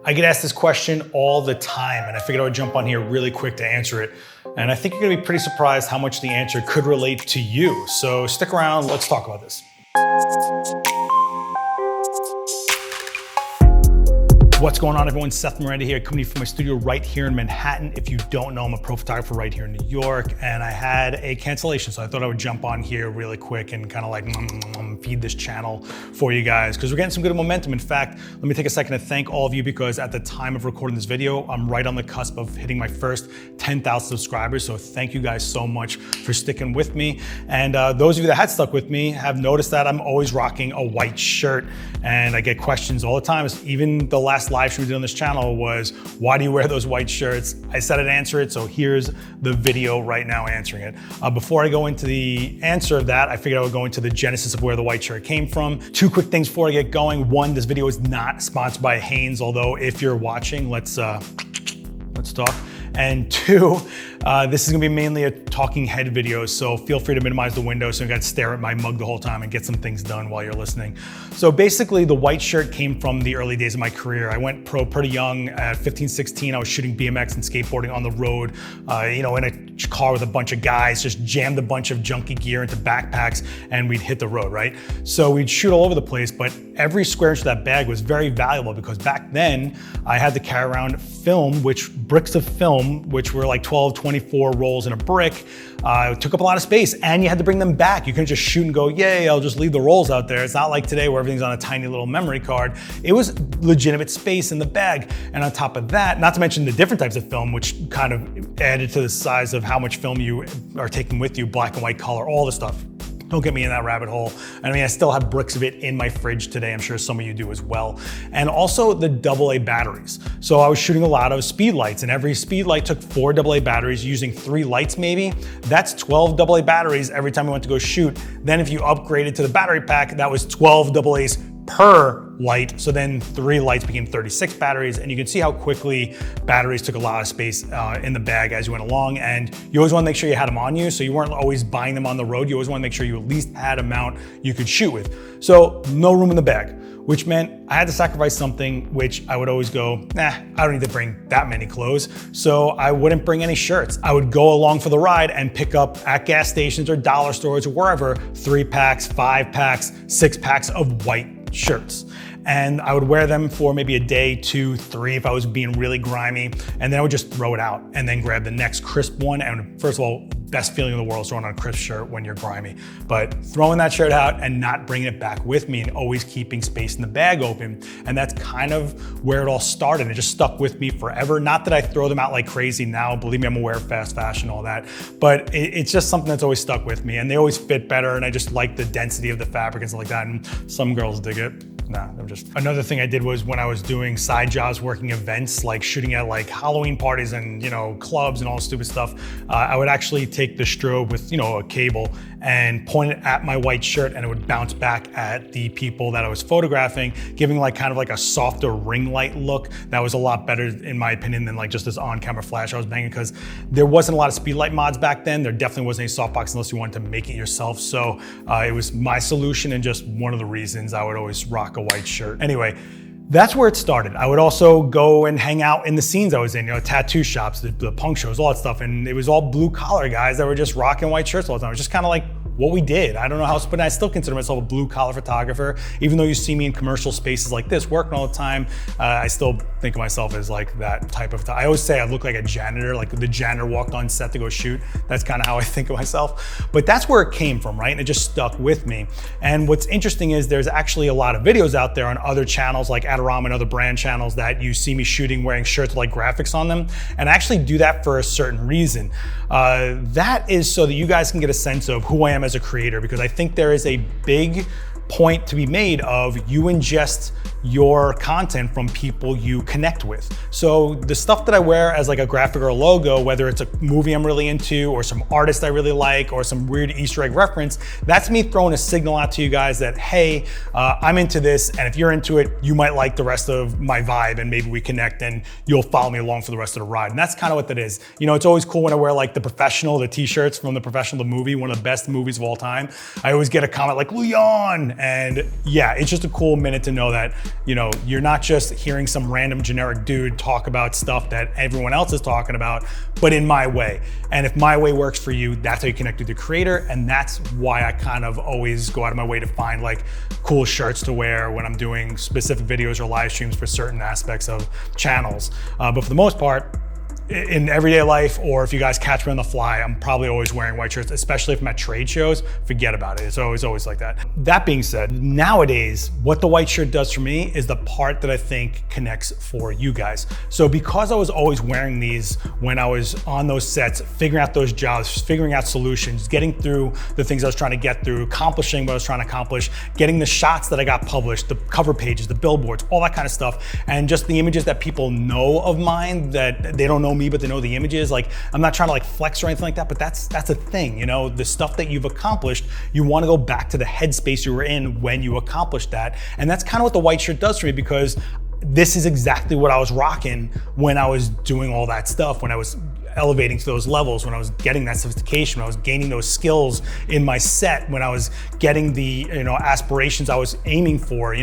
I get asked this question all the time, and I figured I would jump on here really quick to answer it. And I think you're gonna be pretty surprised how much the answer could relate to you. So stick around, let's talk about this. What's going on, everyone? Seth and Miranda here, coming from my studio right here in Manhattan. If you don't know, I'm a pro photographer right here in New York, and I had a cancellation, so I thought I would jump on here really quick and kind of like feed this channel for you guys, because we're getting some good momentum. In fact, let me take a second to thank all of you, because at the time of recording this video, I'm right on the cusp of hitting my first 10,000 subscribers, so thank you guys so much for sticking with me. And those of you that had stuck with me have noticed that I'm always rocking a white shirt, and I get questions all the time. Even the last live stream we did on this channel was, why do you wear those white shirts? I said I'd answer it, so here's the video right now answering it. Before I go into the answer of that, I figured I would go into the genesis of where the white shirt came from. Two quick things before I get going. One, this video is not sponsored by Hanes, although if you're watching, let's talk. And two, this is gonna be mainly a talking head video, so feel free to minimize the window so you got to stare at my mug the whole time and get some things done while you're listening. So basically, the white shirt came from the early days of my career. I went pro pretty young. At 15, 16, I was shooting BMX and skateboarding on the road, in a car with a bunch of guys, just jammed a bunch of junky gear into backpacks and we'd hit the road, right? So we'd shoot all over the place, but every square inch of that bag was very valuable, because back then I had to carry around film, bricks of film, which were like 12, 24 rolls in a brick. It took up a lot of space, and you had to bring them back. You couldn't just shoot and go, yay, I'll just leave the rolls out there. It's not like today where everything's on a tiny little memory card. It was legitimate space in the bag. And on top of that, not to mention the different types of film, which kind of added to the size of how much film you are taking with you, black and white color, all the stuff. Don't get me in that rabbit hole. I mean, I still have bricks of it in my fridge today. I'm sure some of you do as well. And also the AA batteries. So I was shooting a lot of speed lights, and every speed light took 4 AA batteries, using 3 lights maybe. That's 12 AA batteries every time I went to go shoot. Then if you upgraded to the battery pack, that was 12 AA's per light. So then 3 lights became 36 batteries, and you can see how quickly batteries took a lot of space in the bag as you went along. And you always want to make sure you had them on you, so you weren't always buying them on the road. You always want to make sure you at least had an amount you could shoot with. So no room in the bag, which meant I had to sacrifice something, which I would always go, nah, I don't need to bring that many clothes. So I wouldn't bring any shirts. I would go along for the ride and pick up at gas stations or dollar stores or wherever 3 packs, 5 packs, 6 packs of white shirts. And I would wear them for maybe a day, 2, 3 if I was being really grimy, and then I would just throw it out and then grab the next crisp one. And first of all, best feeling in the world is throwing on a crisp shirt when you're grimy. But throwing that shirt out and not bringing it back with me, and always keeping space in the bag open. And that's kind of where it all started. It just stuck with me forever. Not that I throw them out like crazy now. Believe me, I'm aware of fast fashion, all that. But it's just something that's always stuck with me. And they always fit better, and I just like the density of the fabric and stuff like that. And some girls dig it. Nah, I'm just. Another thing I did was, when I was doing side jobs, working events, like shooting at like Halloween parties and clubs and all stupid stuff, I would actually take the strobe with a cable and point it at my white shirt, and it would bounce back at the people that I was photographing, giving like kind of like a softer ring light look. That was a lot better in my opinion than like just this on-camera flash I was banging, because there wasn't a lot of speed light mods back then. There definitely wasn't any softbox unless you wanted to make it yourself. So it was my solution, and just one of the reasons I would always rock a white shirt. Anyway, that's where it started. I would also go and hang out in the scenes I was in, tattoo shops, the punk shows, all that stuff. And it was all blue collar guys that were just rocking white shirts all the time. It was just kind of like what we did. I don't know how else, but I still consider myself a blue collar photographer. Even though you see me in commercial spaces like this, working all the time, I still think of myself as like that type of, I always say I look like a janitor, like the janitor walked on set to go shoot. That's kind of how I think of myself. But that's where it came from, right? And it just stuck with me. And what's interesting is there's actually a lot of videos out there on other channels like Adorama and other brand channels that you see me shooting wearing shirts with like graphics on them. And I actually do that for a certain reason. That is so that you guys can get a sense of who I am as a creator, because I think there is a big point to be made of you ingest your content from people you connect with. So the stuff that I wear as like a graphic or a logo, whether it's a movie I'm really into or some artist I really like or some weird Easter egg reference, that's me throwing a signal out to you guys that, hey, I'm into this, and if you're into it, you might like the rest of my vibe, and maybe we connect and you'll follow me along for the rest of the ride. And that's kind of what that is. It's always cool when I wear like The Professional, the t-shirts from The Professional, the movie, one of the best movies of all time. I always get a comment like, Leon, and yeah, it's just a cool minute to know that you're not just hearing some random generic dude talk about stuff that everyone else is talking about, but in my way. And if my way works for you, that's how you connect with the creator. And that's why I kind of always go out of my way to find like cool shirts to wear when I'm doing specific videos or live streams for certain aspects of channels. But for the most part, in everyday life, or if you guys catch me on the fly, I'm probably always wearing white shirts, especially if I'm at trade shows. Forget about it. It's always like that. That being said, nowadays, what the white shirt does for me is the part that I think connects for you guys. So because I was always wearing these when I was on those sets, figuring out those jobs, figuring out solutions, getting through the things I was trying to get through, accomplishing what I was trying to accomplish, getting the shots that I got published, the cover pages, the billboards, all that kind of stuff, and just the images that people know of mine that they don't know me, but they know the images. Like, I'm not trying to like flex or anything like that, but that's a thing, the stuff that you've accomplished, you want to go back to the headspace you were in when you accomplished that. And that's kind of what the white shirt does for me, because this is exactly what I was rocking when I was doing all that stuff, when I was elevating to those levels, when I was getting that sophistication, when I was gaining those skills in my set, when I was getting the aspirations I was aiming for.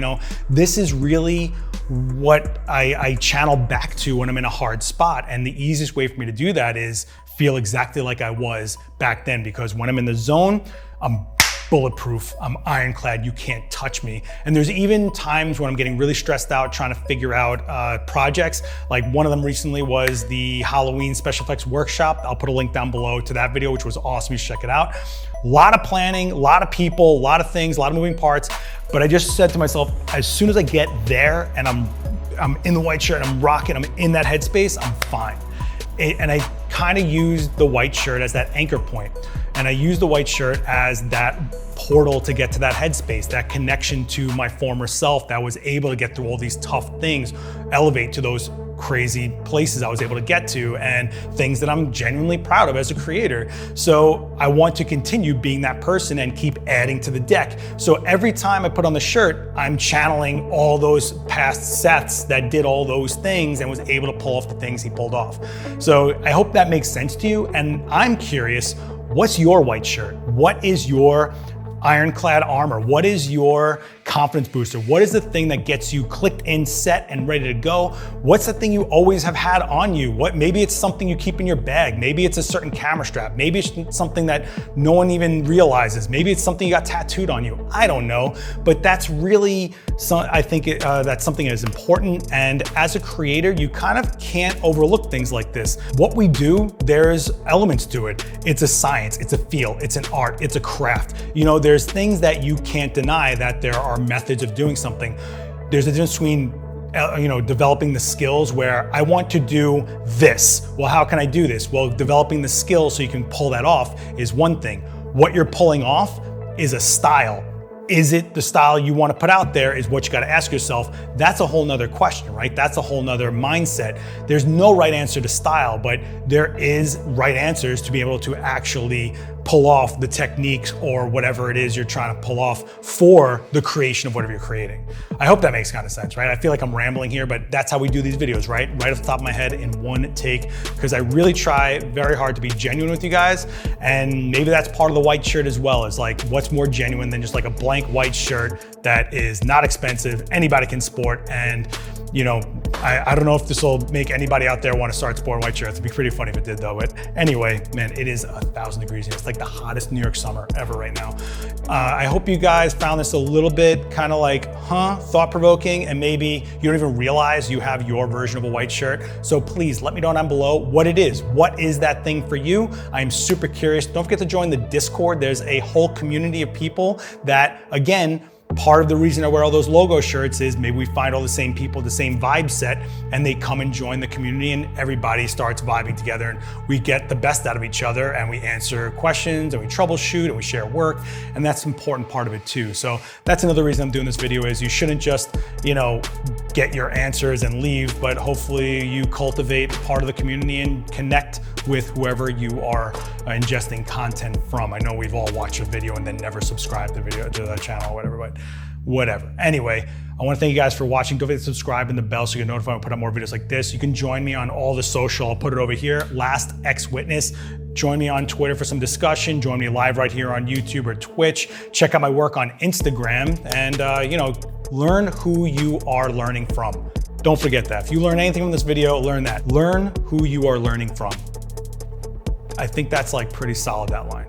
This is really what I channel back to when I'm in a hard spot. And the easiest way for me to do that is feel exactly like I was back then, because when I'm in the zone, I'm bulletproof, I'm ironclad, you can't touch me. And there's even times when I'm getting really stressed out trying to figure out projects. Like one of them recently was the Halloween special effects workshop. I'll put a link down below to that video, which was awesome. You should check it out. A lot of planning, a lot of people, a lot of things, a lot of moving parts. But I just said to myself, as soon as I get there and I'm in the white shirt and I'm rocking, I'm in that headspace, I'm fine. And I kind of used the white shirt as that anchor point. And I used the white shirt as that portal to get to that headspace, that connection to my former self that was able to get through all these tough things, elevate to those crazy places I was able to get to, and things that I'm genuinely proud of as a creator. So I want to continue being that person and keep adding to the deck. So every time I put on the shirt, I'm channeling all those past Seths that did all those things and was able to pull off the things he pulled off. So I hope that makes sense to you. And I'm curious, what's your white shirt? What is your ironclad armor? What is your confidence booster? What is the thing that gets you clicked in, set, and ready to go? What's the thing you always have had on you? Maybe it's something you keep in your bag. Maybe it's a certain camera strap. Maybe it's something that no one even realizes. Maybe it's something you got tattooed on you. I don't know, but that's really, I think that's something that is important. And as a creator, you kind of can't overlook things like this. What we do, there's elements to it. It's a science, it's a feel, it's an art, it's a craft. There's things that you can't deny, that there are methods of doing something. There's a difference between developing the skills where I want to do this. Well, how can I do this? Well, developing the skills so you can pull that off is one thing. What you're pulling off is a style. Is it the style you want to put out there is what you got to ask yourself. That's a whole nother question, right? That's a whole nother mindset. There's no right answer to style, but there is right answers to be able to actually pull off the techniques or whatever it is you're trying to pull off for the creation of whatever you're creating. I hope that makes kind of sense, right? I feel like I'm rambling here, but that's how we do these videos, right? Right off the top of my head in one take, because I really try very hard to be genuine with you guys. And maybe that's part of the white shirt as well, is like, what's more genuine than just like a blank white shirt that is not expensive, anybody can sport, and I don't know if this will make anybody out there want to start sporting white shirts. It'd be pretty funny if it did though. But anyway, man, it is 1,000 degrees here. It's like the hottest New York summer ever right now. I hope you guys found this a little bit kind of like, thought-provoking, and maybe you don't even realize you have your version of a white shirt. So please let me know down below what it is. What is that thing for you? I'm super curious. Don't forget to join the Discord. There's a whole community of people that, again, part of the reason I wear all those logo shirts is maybe we find all the same people, the same vibe set, and they come and join the community and everybody starts vibing together and we get the best out of each other and we answer questions and we troubleshoot and we share work, and that's an important part of it too. So that's another reason I'm doing this video, is you shouldn't just, get your answers and leave, but hopefully you cultivate part of the community and connect with whoever you are ingesting content from. I know we've all watched a video and then never subscribed to the channel or whatever, but whatever. Anyway, I want to thank you guys for watching. Don't forget to subscribe and the bell so you get notified when I put out more videos like this. You can join me on all the social. I'll put it over here. Last X Witness. Join me on Twitter for some discussion. Join me live right here on YouTube or Twitch. Check out my work on Instagram, and Learn who you are learning from. Don't forget that. If you learn anything from this video, learn that. Learn who you are learning from. I think that's like pretty solid, that line.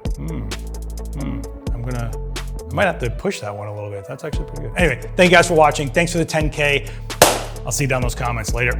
I might have to push that one a little bit. That's actually pretty good. Anyway, thank you guys for watching. Thanks for the 10K. I'll see you down in those comments later.